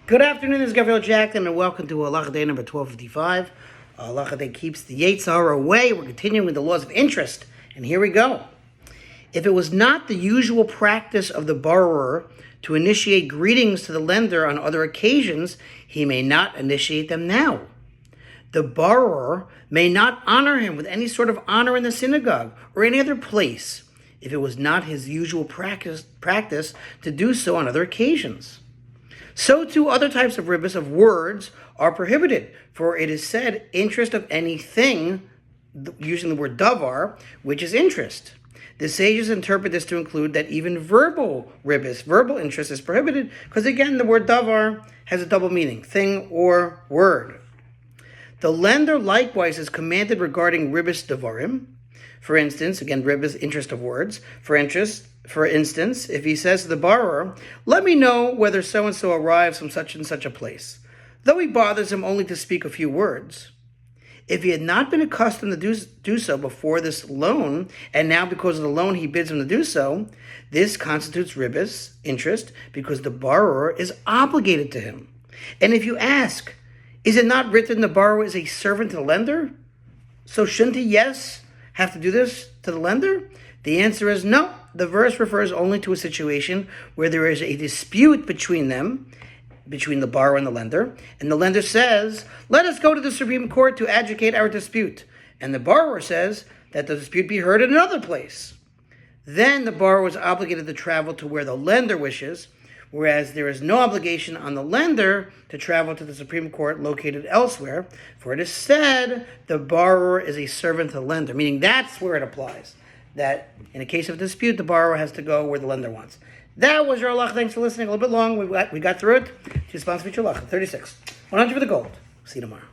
Good afternoon, this is Gavriel Jacknin, and welcome to Halacha Day number 1255. Halacha Day keeps the Yetzer Hara away. We're continuing with the laws of interest, and here we go. If it was not the usual practice of the borrower to initiate greetings to the lender on other occasions, he may not initiate them now. The borrower may not honor him with any sort of honor in the synagogue or any other place if it was not his usual practice to do so on other occasions. So too other types of ribos of words are prohibited, for it is said interest of anything, using the word davar, which is interest. The sages interpret this to include that even verbal ribos, verbal interest, is prohibited, because again, the word davar has a double meaning, thing or word. The lender likewise is commanded regarding ribos davarim. For instance, again, ribos, interest of words. For instance, if he says to the borrower, "Let me know whether so-and-so arrives from such and such a place," though he bothers him only to speak a few words. If he had not been accustomed to do so before this loan, and now because of the loan he bids him to do so, this constitutes ribos, interest, because the borrower is obligated to him. And if you ask, is it not written the borrower is a servant to the lender? So shouldn't he, have to do this to the lender? The answer is no. The verse refers only to a situation where there is a dispute between the borrower and the lender says, "Let us go to the Supreme Court to adjudicate our dispute." And the borrower says that the dispute be heard in another place. Then the borrower is obligated to travel to where the lender wishes, whereas there is no obligation on the lender to travel to the Supreme Court located elsewhere, for it is said the borrower is a servant to the lender, meaning that's where it applies. That in a case of dispute, the borrower has to go where the lender wants. That was your halacha. Thanks for listening. A little bit long. We got through it. To sponsor your halacha. 36. 100 for the gold. See you tomorrow.